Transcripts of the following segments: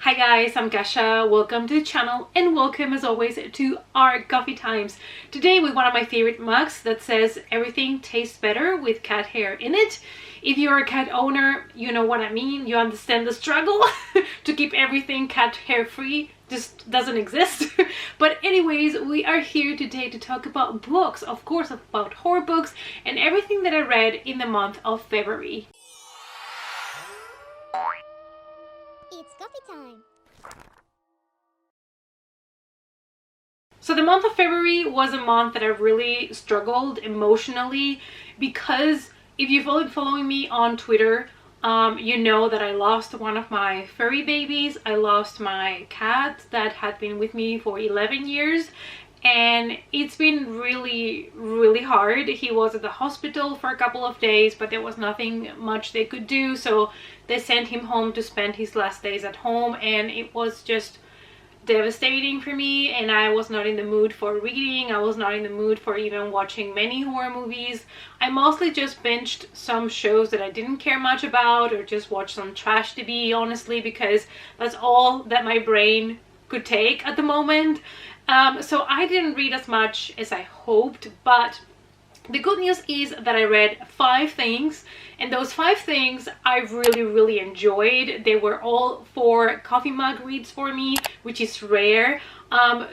Hi guys, I'm Gasha. Welcome to the channel and welcome as always to our coffee times. Today with one of my favorite mugs that says everything tastes better with cat hair in it. If you're a cat owner, you know what I mean. You understand the struggle to keep everything cat hair free. Just doesn't exist. But anyways, we are here today to talk about books, of course about horror books and everything that I read in the month of February. It's coffee time. So the month of February was a month that I really struggled emotionally because if you've been following me on Twitter, you know that I lost one of my furry babies. I lost my cat that had been with me for 11 years. And it's been really hard. He was at the hospital for a couple of days, but there was nothing much they could do, so they sent him home to spend his last days at home, and it was just devastating for me. And I was not in the mood for reading. I was not in the mood for even watching many horror movies. I mostly just binged some shows that I didn't care much about, or just watched some trash TV, honestly, because that's all that my brain could take at the moment. So I didn't read as much as I hoped, but the good news is that I read 5 things, and those 5 things I really enjoyed. They were all 4 coffee mug reads for me, which is rare.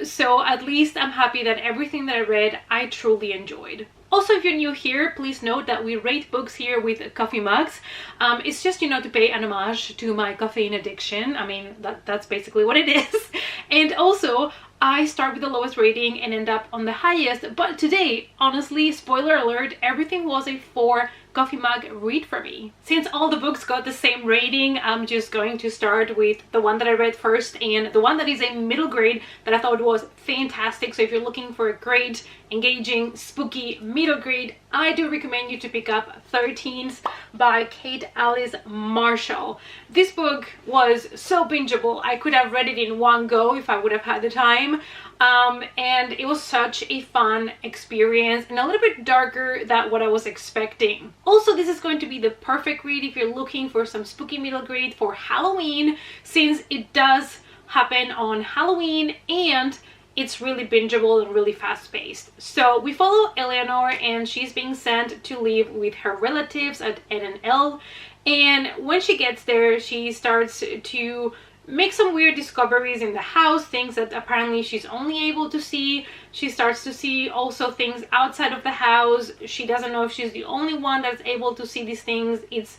So at least I'm happy that everything that I read I truly enjoyed. Also, if you're new here, please note that we rate books here with coffee mugs. It's just, you know, to pay an homage to my caffeine addiction. I mean, that's basically what it is. And also, I start with the lowest rating and end up on the highest. But today, honestly, spoiler alert, everything was a 4 coffee mug read for me. Since all the books got the same rating, I'm just going to start with the one that I read first, and the one that is a middle grade that I thought was fantastic. So if you're looking for a great, engaging, spooky middle grade, I do recommend you to pick up 13s by Kate Alice Marshall. This book was so bingeable. I could have read it in one go if I would have had the time. And it was such a fun experience and a little bit darker than what I was expecting. Also, this is going to be the perfect read if you're looking for some spooky middle grade for Halloween, since it does happen on Halloween and it's really bingeable and really fast-paced. So we follow Eleanor, and she's being sent to live with her relatives at N&L, and when she gets there, she starts to make some weird discoveries in the house, things that apparently she's only able to see. She starts to see also things outside of the house. She doesn't know if she's the only one that's able to see these things. It's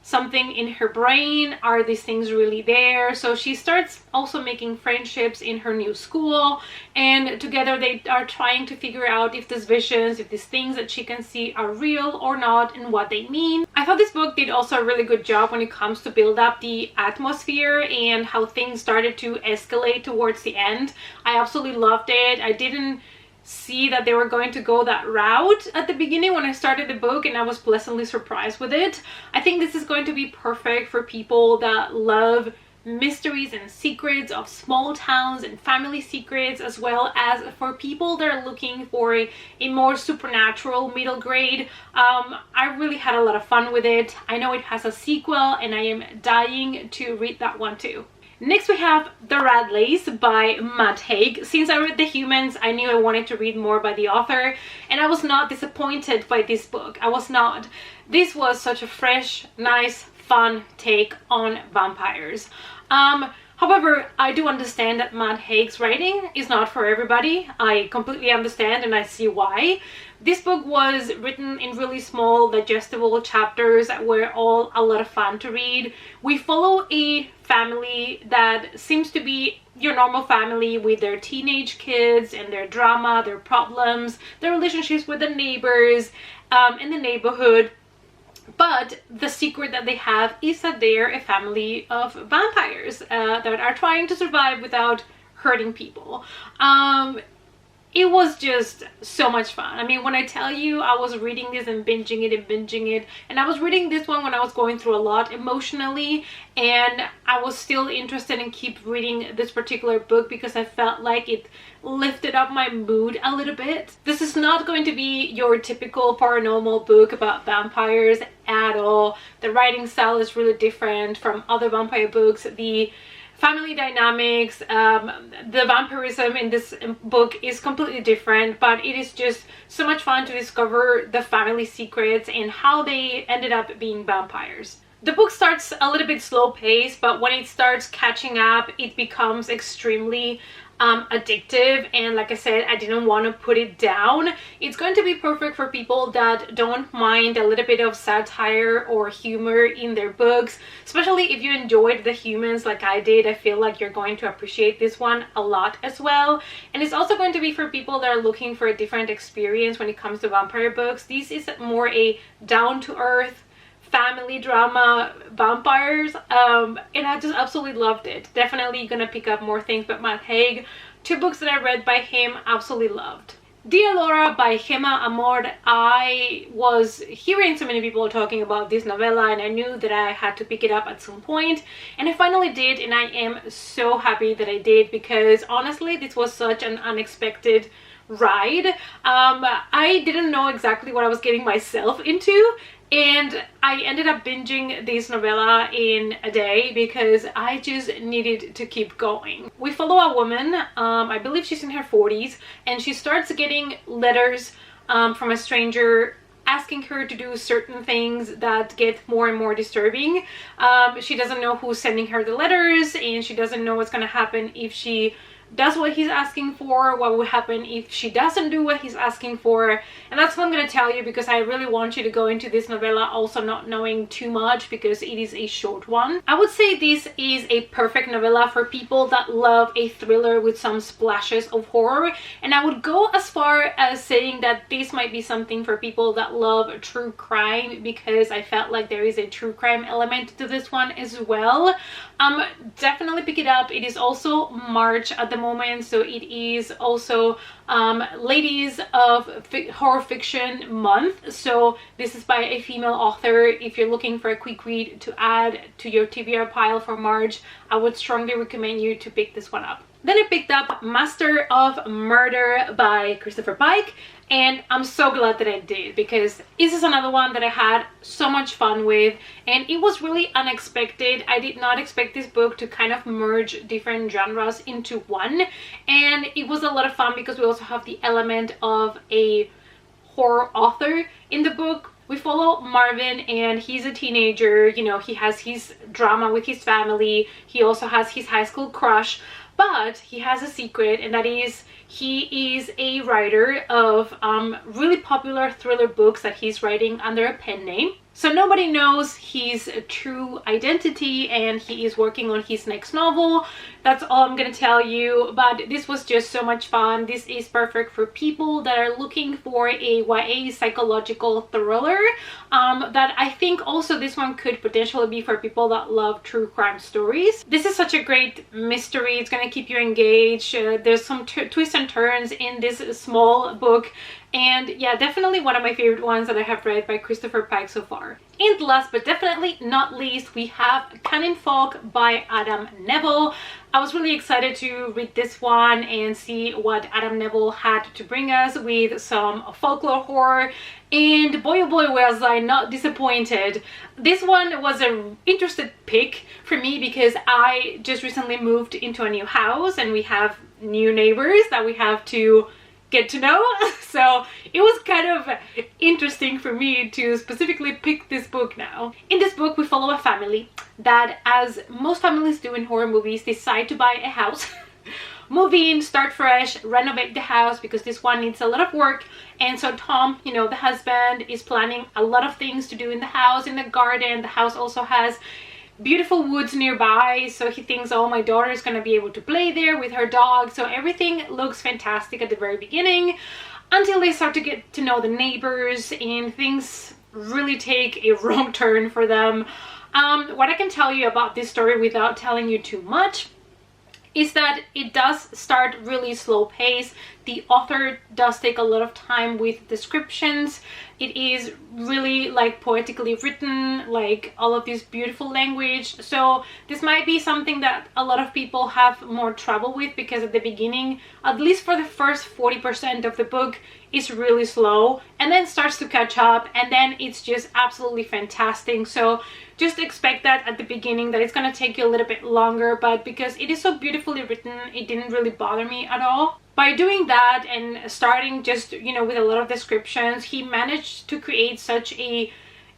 something in her brain. Are these things really there? So she starts also making friendships in her new school, and together they are trying to figure out if these visions, if these things that she can see are real or not, and what they mean. I thought this book did also a really good job when it comes to build up the atmosphere and how things started to escalate towards the end. I absolutely loved it. I didn't see that they were going to go that route at the beginning when I started the book, and I was pleasantly surprised with it. I think this is going to be perfect for people that love mysteries and secrets of small towns and family secrets, as well as for people that are looking for a more supernatural middle grade. I really had a lot of fun with it. I know it has a sequel, and I am dying to read that one too. Next we have The Radleys by Matt Haig. Since I read The Humans, I knew I wanted to read more by the author, and I was not disappointed by this book. I was not. This was such a fresh, nice, fun take on vampires. However, I do understand that Matt Haig's writing is not for everybody. I completely understand, and I see why. This book was written in really small, digestible chapters that were all a lot of fun to read. We follow a family that seems to be your normal family with their teenage kids and their drama, their problems, their relationships with the neighbors in the neighborhood. But the secret that they have is that they're a family of vampires that are trying to survive without hurting people. It was just so much fun. I mean, when I tell you I was reading this and binging it, and I was reading this one when I was going through a lot emotionally, and I was still interested in keep reading this particular book because I felt like it lifted up my mood a little bit. This is not going to be your typical paranormal book about vampires at all. The writing style is really different from other vampire books. The family dynamics. The vampirism in this book is completely different, but it is just so much fun to discover the family secrets and how they ended up being vampires. The book starts a little bit slow paced, but when it starts catching up, it becomes extremely addictive. And like I said, I didn't want to put it down. It's going to be perfect for people that don't mind a little bit of satire or humor in their books, especially if you enjoyed The Humans like I did. I feel like you're going to appreciate this one a lot as well. And it's also going to be for people that are looking for a different experience when it comes to vampire books. This is more a down-to-earth family drama vampires, and I just absolutely loved it. Definitely gonna pick up more things by Matt Haig. 2 books that I read by him, absolutely loved. Dear Laura by Gemma Amor. I was hearing so many people talking about this novella, and I knew that I had to pick it up at some point, and I finally did, and I am so happy that I did, because honestly this was such an unexpected ride. I didn't know exactly what I was getting myself into, and I ended up binging this novella in a day because I just needed to keep going. We follow a woman, I believe she's in her 40s, and she starts getting letters from a stranger asking her to do certain things that get more and more disturbing. She doesn't know who's sending her the letters, and she doesn't know what's gonna happen if she does what he's asking for, what will happen if she doesn't do what he's asking for. And that's what I'm going to tell you, because I really want you to go into this novella also not knowing too much, because it is a short one. I would say this is a perfect novella for people that love a thriller with some splashes of horror, and I would go as far as saying that this might be something for people that love true crime, because I felt like there is a true crime element to this one as well. Definitely pick it up. It is also March at the moment, so it is also Ladies of Horror Fiction month, so this is by a female author. If you're looking for a quick read to add to your TBR pile for March, I would strongly recommend you to pick this one up. Then I picked up Master of Murder by Christopher Pike, and I'm so glad that I did, because this is another one that I had so much fun with, and it was really unexpected. I did not expect this book to kind of merge different genres into one, and it was a lot of fun because we also have the element of a horror author in the book. We follow Marvin, and he's a teenager. You know, he has his drama with his family. He also has his high school crush, but he has a secret, and that is he is a writer of really popular thriller books that he's writing under a pen name. So nobody knows his true identity, and he is working on his next novel. That's all I'm gonna tell you, but this was just so much fun. This is perfect for people that are looking for a YA psychological thriller. That I think also this one could potentially be for people that love true crime stories. This is such a great mystery. It's gonna keep you engaged. There's some twists and turns in this small book, and yeah, definitely one of my favorite ones that I have read by Christopher Pike so far. And last but definitely not least, we have Cannon Fog by Adam Neville. I was really excited to read this one and see what Adam Neville had to bring us with some folklore horror, and boy oh boy was I not disappointed. This one was an interesting pick for me because I just recently moved into a new house, and we have new neighbors that we have to get to know, so it was kind of interesting for me to specifically pick this book now. In this book we follow a family that, as most families do in horror movies, decide to buy a house, move in, start fresh, renovate the house because this one needs a lot of work. And so Tom, you know, the husband, is planning a lot of things to do in the house, in the garden. The house also has beautiful woods nearby, so he thinks, oh, my daughter is going to be able to play there with her dog. So everything looks fantastic at the very beginning, until they start to get to know the neighbors, and things really take a wrong turn for them. What I can tell you about this story without telling you too much is that it does start really slow pace. The author does take a lot of time with descriptions, It is really like poetically written, like all of this beautiful language. So this might be something that a lot of people have more trouble with, because at the beginning, at least for the first 40% of the book, is really slow and then starts to catch up, and then it's just absolutely fantastic. So just expect that at the beginning, that it's going to take you a little bit longer, but because it is so beautifully written, it didn't really bother me at all. By doing that and starting just, you know, with a lot of descriptions, he managed to create such a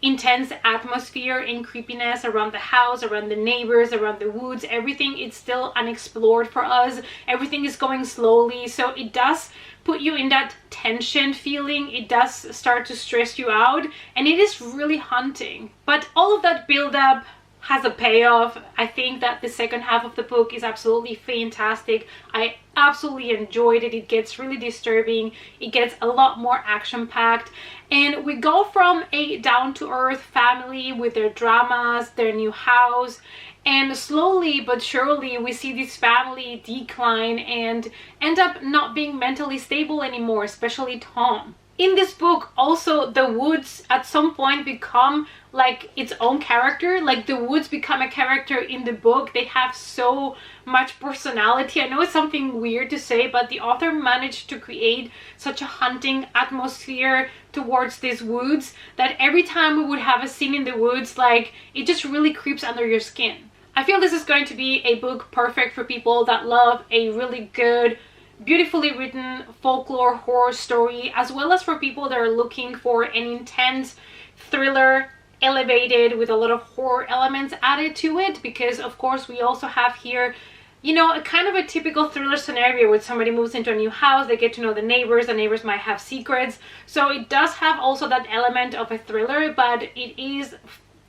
intense atmosphere and creepiness around the house, around the neighbors, around the woods. Everything is still unexplored for us. Everything is going slowly, so it does put you in that tension feeling. It does start to stress you out, and it is really haunting. But all of that build up has a payoff. I think that the second half of the book is absolutely fantastic. I absolutely enjoyed it. It gets really disturbing. It gets a lot more action-packed, and we go from a down-to-earth family with their dramas, their new house, and slowly but surely we see this family decline and end up not being mentally stable anymore, especially Tom. In this book also, the woods at some point become like its own character. Like the woods become a character in the book. They have so much personality. I know it's something weird to say, but the author managed to create such a haunting atmosphere towards these woods that every time we would have a scene in the woods, like it just really creeps under your skin. I feel this is going to be a book perfect for people that love a really good, beautifully written folklore horror story, as well as for people that are looking for an intense thriller, elevated with a lot of horror elements added to it. Because of course we also have here, you know, a kind of a typical thriller scenario where somebody moves into a new house, they get to know the neighbors might have secrets. So it does have also that element of a thriller, but it is,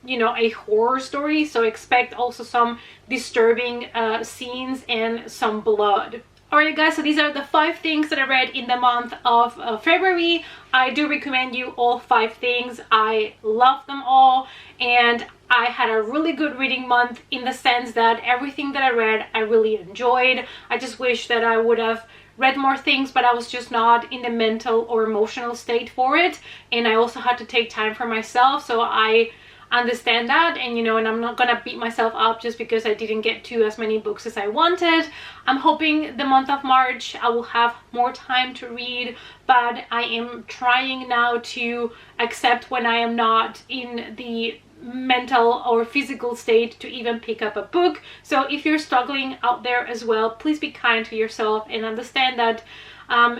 you know, a horror story, so expect also some disturbing scenes and some blood. Alright guys, so these are the 5 things that I read in the month of February. I do recommend you all 5 things. I love them all, and I had a really good reading month in the sense that everything that I read I really enjoyed. I just wish that I would have read more things, but I was just not in the mental or emotional state for it, and I also had to take time for myself, so I understand that. And you know, and I'm not gonna beat myself up just because I didn't get to as many books as I wanted. I'm hoping the month of March I will have more time to read, but I am trying now to accept when I am not in the mental or physical state to even pick up a book. So if you're struggling out there as well, please be kind to yourself and understand that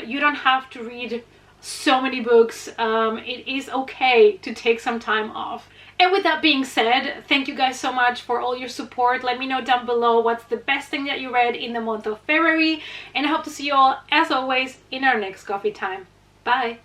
you don't have to read so many books. It is okay to take some time off. And with that being said, thank you guys so much for all your support. Let me know down below what's the best thing that you read in the month of February, and I hope to see you all, as always, in our next coffee time. Bye!